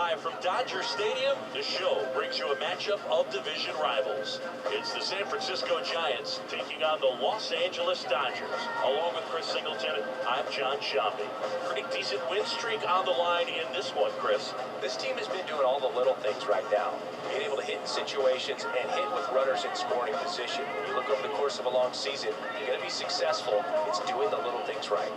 Live from Dodger Stadium, the show brings you a matchup of division rivals. It's the San Francisco Giants taking on the Los Angeles Dodgers. Along with Chris Singleton, I'm John Shambi. Pretty decent win streak on the line in this one, Chris. This team has been doing all the little things right now. Being able to hit in situations and hit with runners in scoring position. When you look over the course of a long season, you're going to be successful. It's doing the little things right.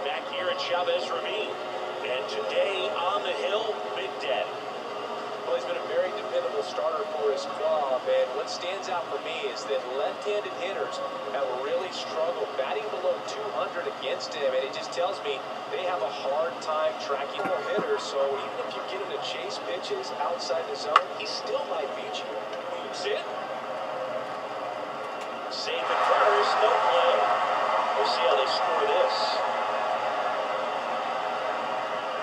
Back here at Chavez Ravine. And today on the hill, Big Daddy. Well, he's been a very dependable starter for his club, and what stands out for me is that left-handed hitters have really struggled, batting below 200 against him, and it just tells me they have a hard time tracking the hitters, so even if you get him to chase pitches outside the zone, he still might beat you. Moves in. Safe at first, no play. We'll see how they score this.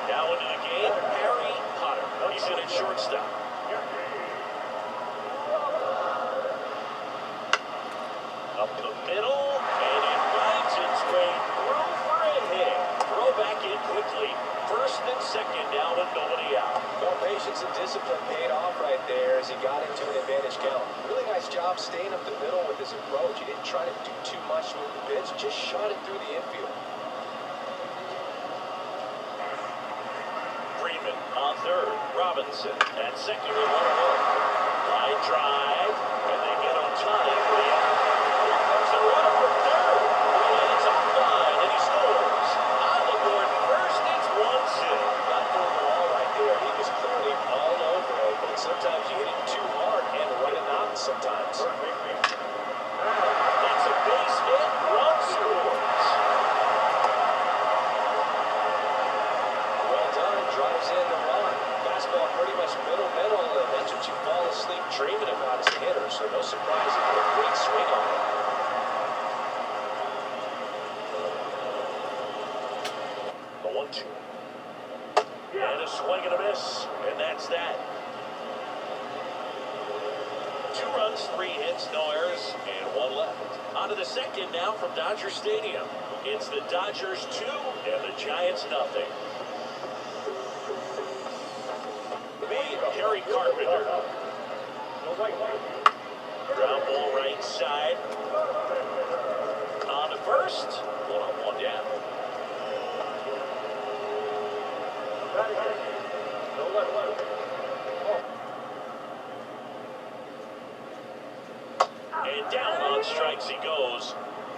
Now into the game, Harry Potter. He's in at shortstop. Up the middle, and it finds its way through for a hit. Throw back in quickly. First and second down and nobody out. Well, patience and discipline paid off right there as he got into an advantage count. Really nice job staying up the middle with his approach. He didn't try to do too much with the pitch, just shot it through the infield. On third, Robinson at second with 1 away. Line drive, and they get on time for the out. Here comes the runner for third. He lands on the line, and he scores. On the board first, it's 1-0. Not throwing the ball right there. He was clearly all over it, but sometimes you hit it too hard and run it out sometimes. That's a base hit. Run scores. Well done. Drives in the run. Fastball pretty much middle, and that's what you fall asleep dreaming about as a hitter, so no surprise he put a great swing on it. The 1-2. And a swing and a miss, and that's that. 2 runs, 3 hits, no errors, and 1 left. On to the second now from Dodger Stadium. It's the Dodgers 2 and the Giants nothing. Terry Carpenter. Ground ball right side. On to first. 1-on-1 down. And down on strikes he goes.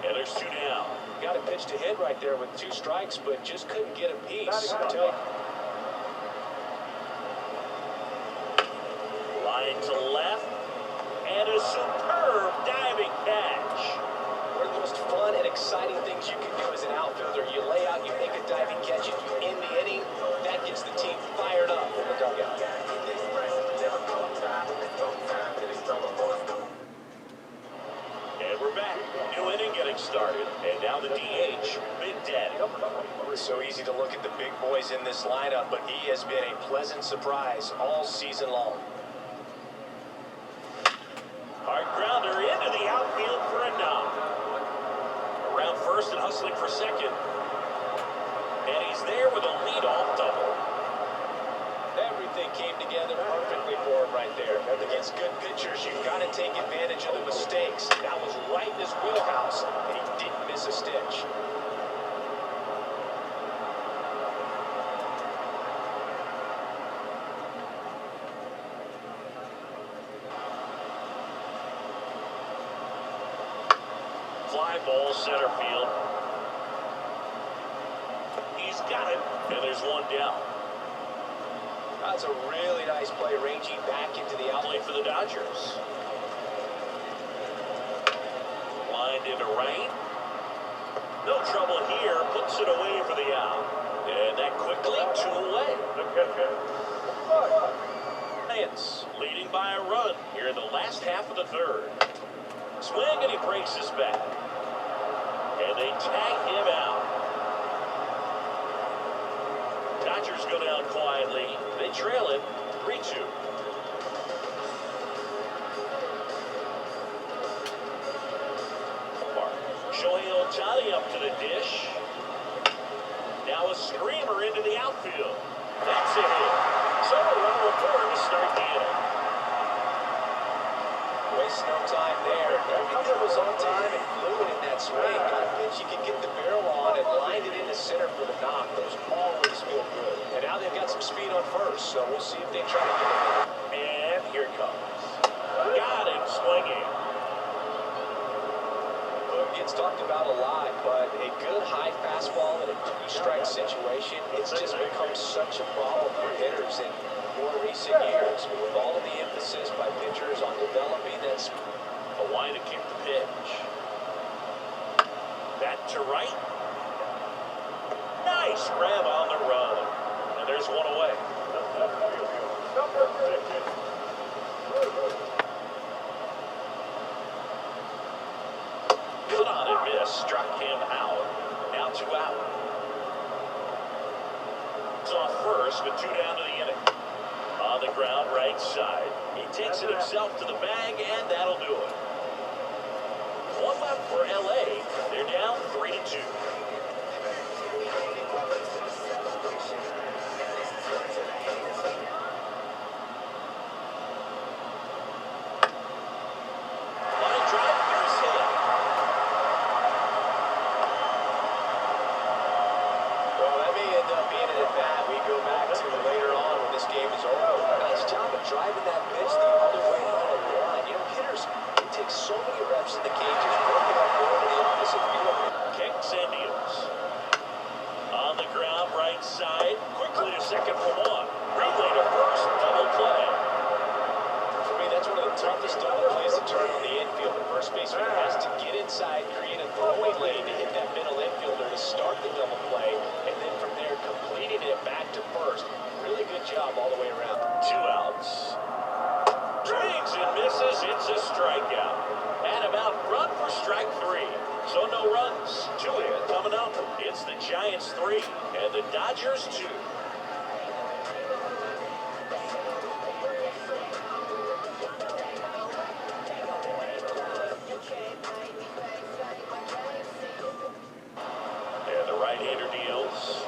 And there's 2 down. Got a pitch to hit right there with 2 strikes, but just couldn't get a piece. Line to left, and a superb diving catch. One of the most fun and exciting things you can do as an outfielder. You lay out, you make a diving catch, and you end the inning. That gets the team fired up in the dugout. And we're back. New inning getting started, and now the DH, Big Daddy. It's so easy to look at the big boys in this lineup, but he has been a pleasant surprise all season long. Hard grounder into the outfield for a knock. Around first and hustling for second. And he's there with a leadoff double. Everything came together perfectly for him right there. Against good pitchers, you've got to take advantage of the mistakes. That was right in his wheelhouse, and he didn't miss a stitch. Fly ball center field. He's got it, and there's 1 down. That's a really nice play, ranging back into the Play for the Dodgers. Lined into right. No trouble here. Puts it away for the out. And that quickly 2 away. Giants leading by a run here in the last half of the third. Swing, and he breaks his bat. And they tag him out. Dodgers go down quietly. They trail it 3-2. Shohei Ohtani up to the dish. Now Now a screamer into the outfield. That's a hit. So a run will form to start the inning. Waste no time there. Everything was on time and fluid in that swing. Got a pitch you could get the barrel on and lined it into center for the knock. Those always feel good. And now they've got some speed on first, so we'll see if they try to get it. And here it comes. Got him swinging. Well, it gets talked about a lot, but a good high fastball in a two-strike situation, it's just become such a problem for hitters in more recent years, with all of the emphasis by pitchers on developing that speed. Hawaii to kick the pitch. That to right. Nice grab on the run. And there's one away. Good on and miss. Struck him out. Now 2 out. It's off first with 2 down to the inning. On the ground, right side. He takes it himself to the bag, and that'll do it. 1 left for LA. They're down 3-2. Line drive, base hit. Well, that may end up being an at-bat we go back to later on when this game is over. Nice job of driving that pitch the other way down the line. You know, hitters, it takes so many reps in the cages, working up over to the opposite field. Kicks and deals. On the ground, right side. Quickly to second for 1. Relay to first, double play. For me, that's one of the toughest double plays to turn on the infield. The first baseman has to get inside, create a throwing lane to hit that middle infielder to start the double play, and then from there, completing it back to first. Really good job all the way around. 2 outs. Swings and misses. It's a strikeout. And about run for strike 3. So no runs. 2 in coming up. It's the Giants 3 and the Dodgers 2. And the right-hander deals.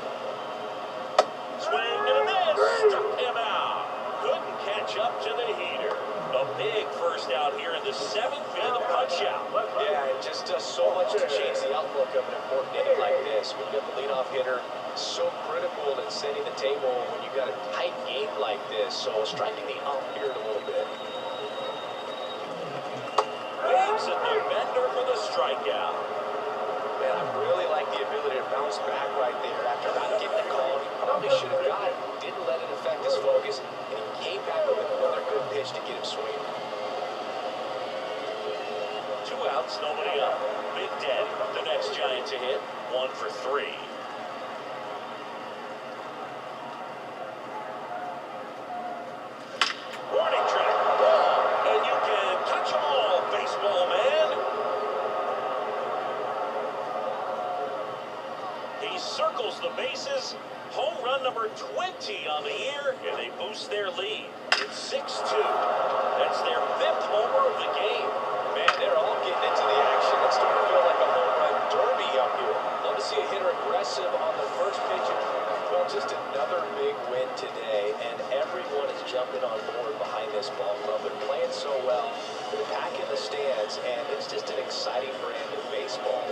Swing and a miss. Struck him out. Couldn't catch up to the heater. A big first out here in the 7th and the punch-out. Yeah, it just does so much to change the outlook of an important inning like this. We've got the leadoff hitter so critical in setting the table when you've got a tight game like this. So striking the up here a little bit. Waves at the bender for the strikeout. Man, I really like the ability to bounce back right there after not getting the call. He probably should have got it. Didn't let it affect his focus, and he came back with another good pitch to get him swinging. 2 outs, nobody up. Big Daddy, the next Giant to hit. 1 for 3. Warning track. Ball, and you can touch them all, baseball man. He circles the bases. Home run number 20 on the year, and they boost their lead. It's 6-2. That's their 5th homer of the game. Man, they're all getting into the action. It's starting to feel like a home run derby up here. Love to see a hitter aggressive on the first pitch. Well, just another big win today, and everyone is jumping on board behind this ball club. They're playing so well. They're back in the stands, and it's just an exciting brand of baseball.